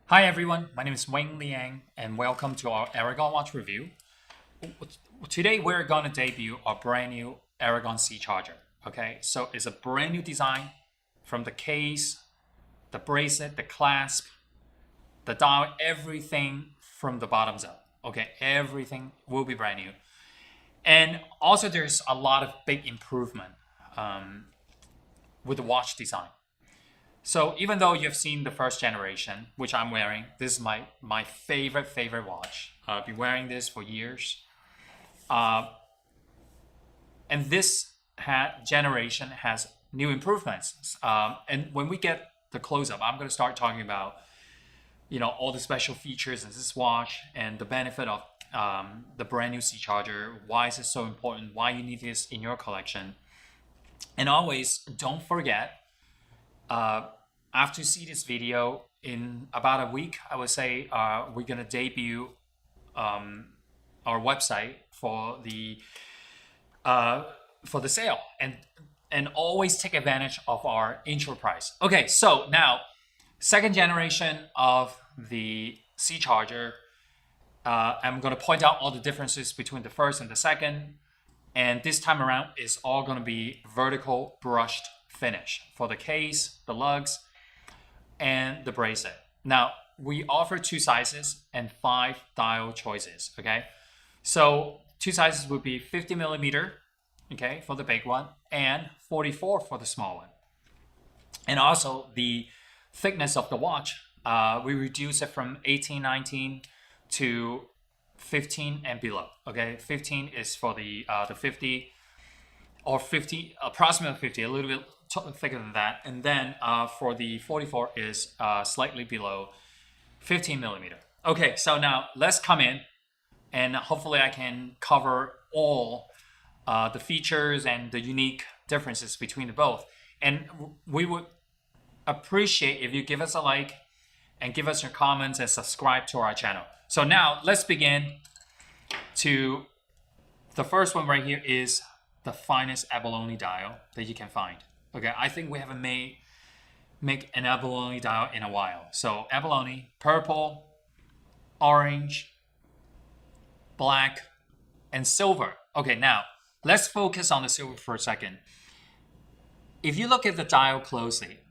Hi everyone, my name is Wayne Liang and welcome to our Aragon watch review. Today we're going to debut our brand new Aragon C charger. Okay, so it's a brand new design from the case, the bracelet, the clasp, the dial, everything from the bottoms up. Okay, everything will be brand new. And also there's a lot of big improvement with the watch design. So even though you've seen the first generation, which I'm wearing, this is my favorite watch. I've been wearing this for years. And this generation has new improvements. And when we get the close-up, I'm going to start talking about all the special features in this watch and the benefit of the brand new C charger. Why is it so important? Why you need this in your collection? And always don't forget, after you see this video in about a week, I would say we're gonna debut our website for the sale, and always take advantage of our intro price. Okay, so now second generation of the C charger. I'm gonna point out all the differences between the first and the second, and this time around it's all gonna be vertical brushed finish for the case, the lugs, and the bracelet. Now, we offer two sizes and 5 dial choices, okay? So, two sizes would be 50 millimeter, okay, for the big one, and 44 for the small one. And also, the thickness of the watch, we reduce it from 18, 19 to 15 and below, okay? 15 is for the 50, or 50, approximately 50, a little bit thicker than that. And then for the 44 is slightly below 15 millimeter. Okay, so now let's come in and hopefully I can cover all the features and the unique differences between the both. And we would appreciate if you give us a like and give us your comments and subscribe to our channel. So now let's begin to the first one right here is the finest abalone dial that you can find. Okay, I think we haven't make an abalone dial in a while. So abalone, purple, orange, black, and silver. Okay, now let's focus on the silver for a second. If you look at the dial closely,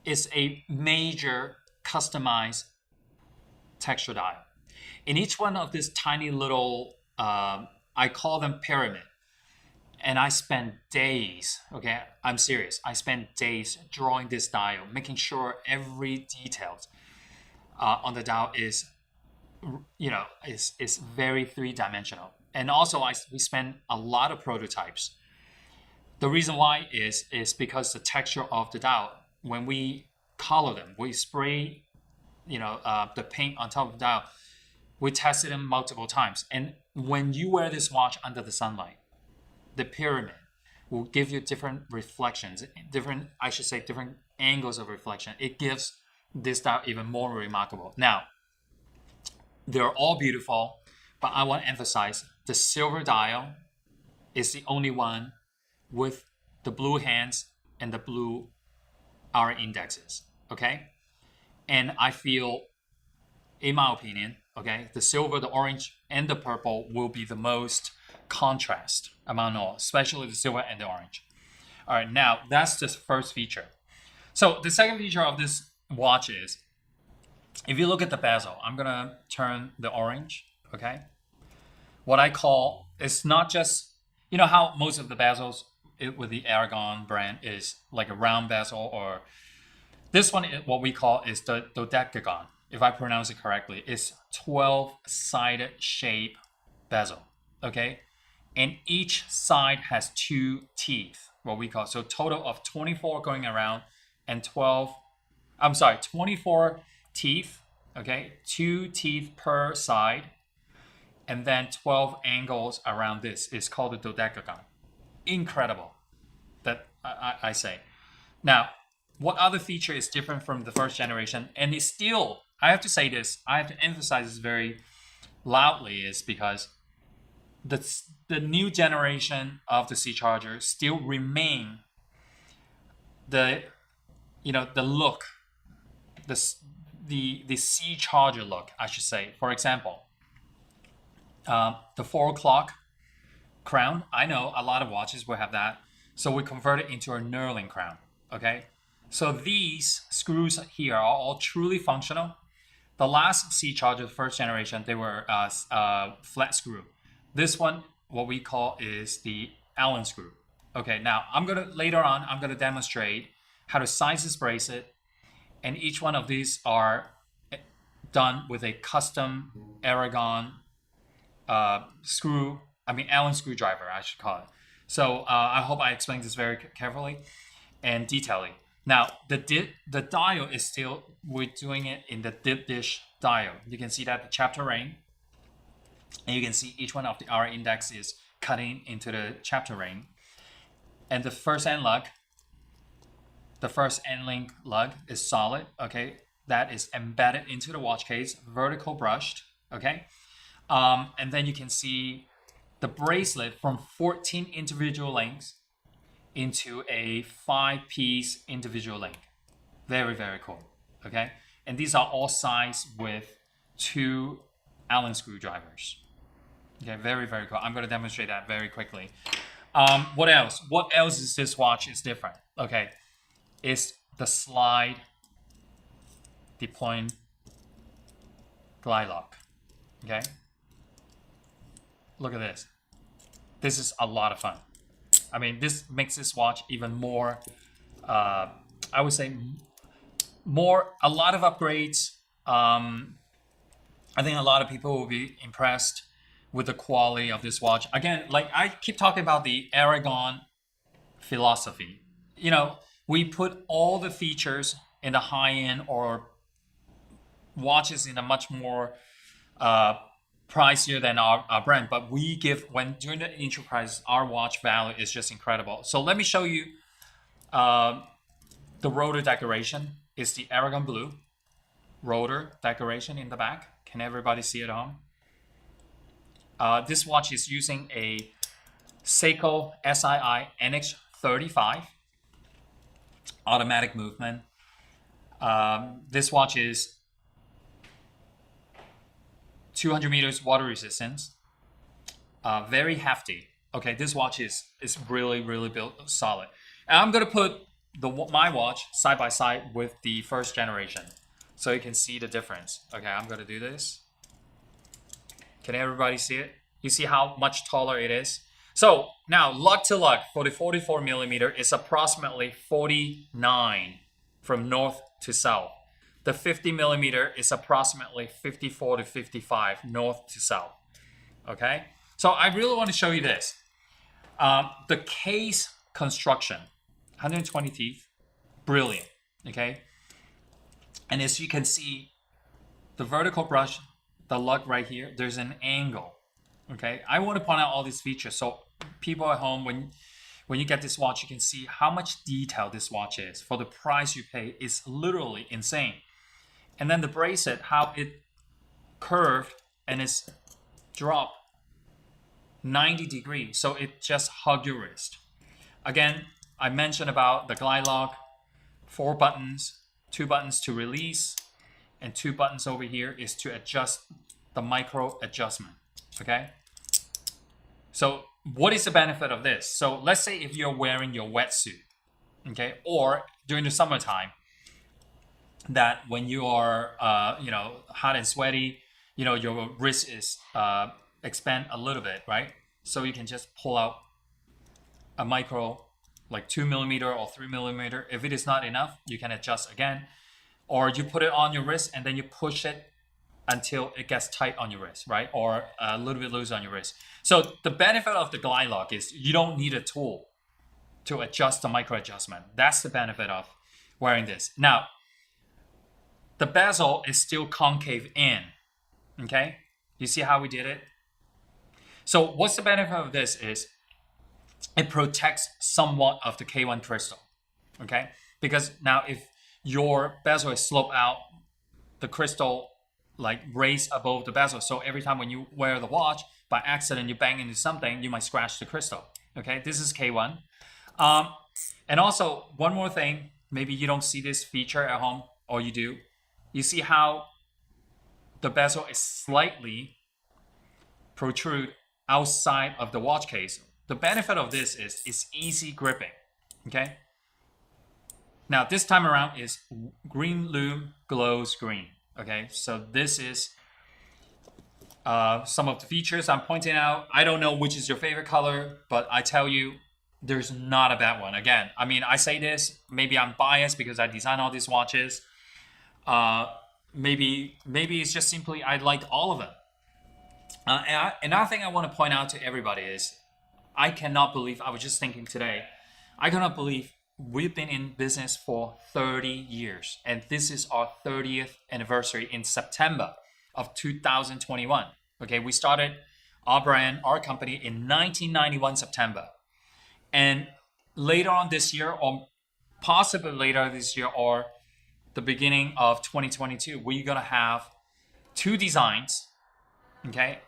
it's a major customized texture dial. In each one of these tiny little, I call them pyramid. And I spent days, okay, I'm serious, I spent days drawing this dial, making sure every detail on the dial is, is very three-dimensional. And also, we spent a lot of prototypes. The reason why is because the texture of the dial, when we color them, we spray, the paint on top of the dial, we tested them multiple times. And when you wear this watch under the sunlight, the pyramid will give you different reflections, different angles of reflection. It gives this dial even more remarkable. Now, they're all beautiful, but I want to emphasize the silver dial is the only one with the blue hands and the blue hour indexes, okay? And I feel, in my opinion, okay, the silver, the orange, and the purple will be the most contrast among all, especially the silver and the orange. All right, now that's the first feature. So the second feature of this watch is, if you look at the bezel, I'm gonna turn the orange, okay? What I call, it's not just, how most of the bezels with the Aragon brand is like a round bezel, or this one, what we call is the Dodecagon, if I pronounce it correctly. It's 12-sided shape bezel, okay? And each side has 2 teeth, what we call. So total of 24 going around and 24 teeth, okay? 2 teeth per side, and then 12 angles around this is called the Dodecagon. Incredible, that I say. Now, what other feature is different from the first generation? And it's still, I have to say this, I have to emphasize this very loudly, is because the new generation of the C charger still remain the look, the C charger look, I should say. For example, the 4 o'clock crown. I know a lot of watches will have that. So we convert it into a knurling crown. Okay. So these screws here are all truly functional. The last C charger, the first generation, they were flat screw. This one, what we call, is the Allen screw. Okay, now later on, I'm gonna demonstrate how to size this bracelet, and each one of these are done with a custom Aragon Allen screwdriver, I should call it. So I hope I explained this very carefully and detailedly. Now, the dial is still, we're doing it in the dip dish dial. You can see that the chapter ring, and you can see each one of the R index is cutting into the chapter ring. And the first end lug, the first end link lug is solid, okay? That is embedded into the watch case, vertical brushed, okay? And then you can see the bracelet from 14 individual links into a 5-piece individual link. Very, very cool, okay? And these are all sized with 2 Allen screwdrivers. Okay, very, very cool. I'm gonna demonstrate that very quickly. What else? What else is this watch is different? Okay, it's the slide deploying Glidelock, okay? Look at this. This is a lot of fun. I mean, this makes this watch even more, I would say, a lot of upgrades. I think a lot of people will be impressed with the quality of this watch. Again, like I keep talking about the Aragon philosophy. You know, we put all the features in the high-end or watches in a much more pricier than our brand, but we give, when during the intro price, our watch value is just incredible. So let me show you the rotor decoration. It's the Aragon blue rotor decoration in the back. Can everybody see it at home? This watch is using a Seiko NH35 automatic movement. This watch is 200 meters water resistance, very hefty. Okay, this watch is really, really built solid. And I'm gonna put my watch side by side with the first generation, so you can see the difference. Okay, I'm gonna do this. Can everybody see it? You see how much taller it is? So now lug to lug for the 44 millimeter is approximately 49 from north to south. The 50 millimeter is approximately 54 to 55 north to south. Okay, so I really want to show you this. The case construction, 120 teeth, brilliant. Okay, and as you can see, the vertical brush, the lug right here, there's an angle. Okay, I want to point out all these features so people at home, when you get this watch, you can see how much detail this watch is. For the price you pay, it's literally insane. And then the bracelet, how it curved and it's dropped 90 degrees, so it just hugged your wrist. Again, I mentioned about the Glidelock, 4 buttons, 2 buttons to release, and 2 buttons over here is to adjust the micro adjustment. Okay, so what is the benefit of this? So let's say if you're wearing your wetsuit, okay, or during the summertime, that when you are hot and sweaty, your wrist is expand a little bit, right? So you can just pull out a micro, like 2 millimeter or 3 millimeter. If it is not enough, you can adjust again, or you put it on your wrist and then you push it until it gets tight on your wrist, right? Or a little bit loose on your wrist. So the benefit of the Glidelock is you don't need a tool to adjust the micro adjustment. That's the benefit of wearing this. Now, the bezel is still concave in, okay? You see how we did it? So what's the benefit of this is it protects somewhat of the K1 crystal, okay? Because now if your bezel is sloped out, the crystal like raise above the bezel. So every time when you wear the watch, by accident you bang into something, you might scratch the crystal. Okay, this is K1. And also one more thing, maybe you don't see this feature at home, or you do. You see how the bezel is slightly protrude outside of the watch case. The benefit of this is it's easy gripping, okay? Now this time around is green lume glows green, okay? So this is some of the features I'm pointing out. I don't know which is your favorite color, but I tell you, there's not a bad one. Again, I mean, I say this, maybe I'm biased because I design all these watches. Maybe it's just simply I like all of them. Another thing I want to point out to everybody is I cannot believe, I was just thinking today, I cannot believe we've been in business for 30 years. And this is our 30th anniversary in September of 2021. Okay, we started our brand, our company in 1991 September. And later on this year, or possibly later this year, or the beginning of 2022, we're gonna have 2 designs, okay,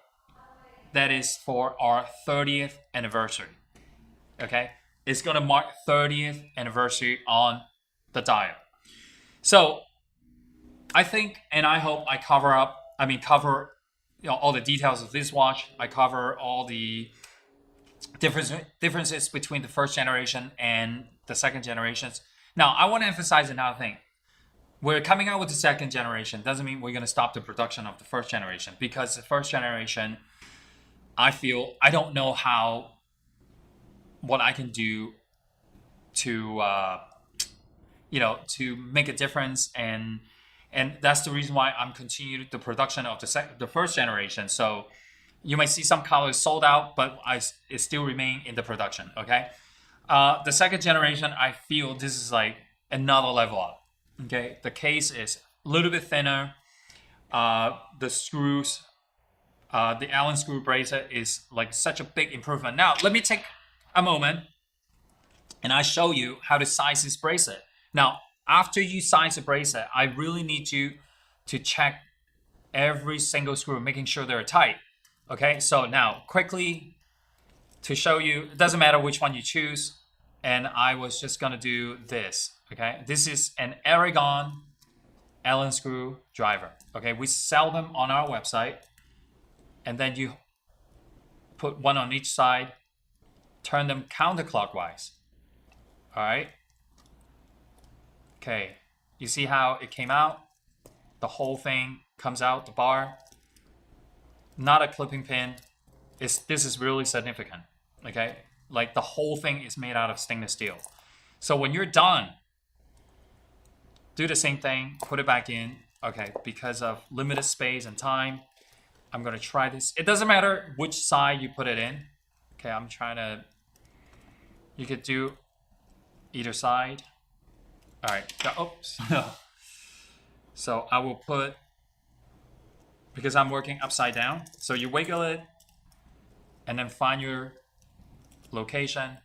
that is for our 30th anniversary, okay? It's gonna mark 30th anniversary on the dial. So I think, and I hope I cover all the details of this watch. I cover all the differences between the first generation and the second generations. Now, I want to emphasize another thing. We're coming out with the second generation. Doesn't mean we're going to stop the production of the first generation, because the first generation, I feel, I don't know what I can do to, to make a difference. And that's the reason why I'm continuing the production of the first generation. So you might see some colors sold out, but it still remain in the production, okay? The second generation, I feel this is like another level up, okay? The case is a little bit thinner. The screws, the Allen screw bracelet is like such a big improvement. Now, let me take a moment and I show you how to size this bracelet. Now, after you size the bracelet, I really need you to check every single screw, making sure they're tight. Okay, so now quickly to show you, it doesn't matter which one you choose. And I was just gonna do this, okay? This is an Aragon Allen screw driver, okay? We sell them on our website. And then you put one on each side, turn them counterclockwise, all right? Okay, you see how it came out? The whole thing comes out, the bar. Not a clipping pin. This is really significant, okay? Like the whole thing is made out of stainless steel. So when you're done, do the same thing, put it back in. Okay, because of limited space and time, I'm gonna try this. It doesn't matter which side you put it in. Okay, I'm trying to, you could do either side. All right, oops. So I will put, because I'm working upside down, so you wiggle it and then find your location,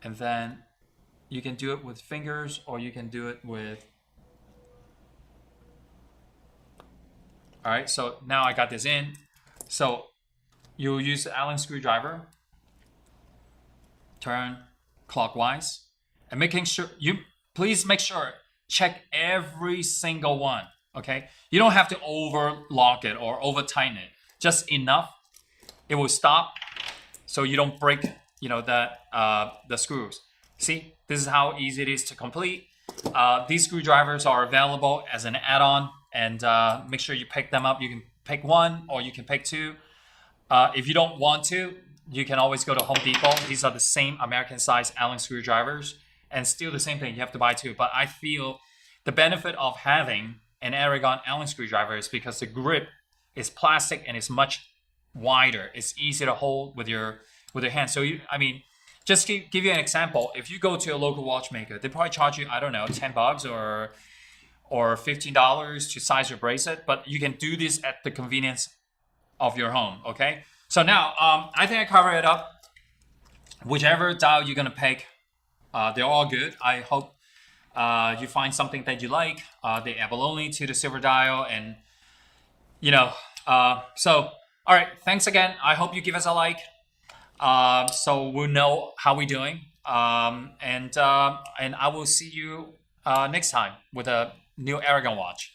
and then you can do it with fingers or you can do it with, all right, so now I got this in. So you'll use the Allen screwdriver, turn clockwise, and making sure, please make sure, check every single one, okay? You don't have to overlock it or over tighten it, just enough. It will stop so you don't break, the screws. See, this is how easy it is to complete. These screwdrivers are available as an add-on, and make sure you pick them up. You can pick one or you can pick 2. If you don't want to, you can always go to Home Depot. These are the same American size Allen screwdrivers, and still the same thing, you have to buy 2. But I feel the benefit of having an Aragon Allen screwdriver is because the grip is plastic and it's much wider. It's easy to hold with your hand. So just give you an example. If you go to a local watchmaker, they probably charge you, I don't know, $10 or $15 to size your bracelet, but you can do this at the convenience of your home, okay? So now, I think I covered it up. Whichever dial you're gonna pick, they're all good. I hope you find something that you like. The abalone to the silver dial, and so all right, thanks again. I hope you give us a like, so we'll know how we're doing. And I will see you next time with a new Aragon watch.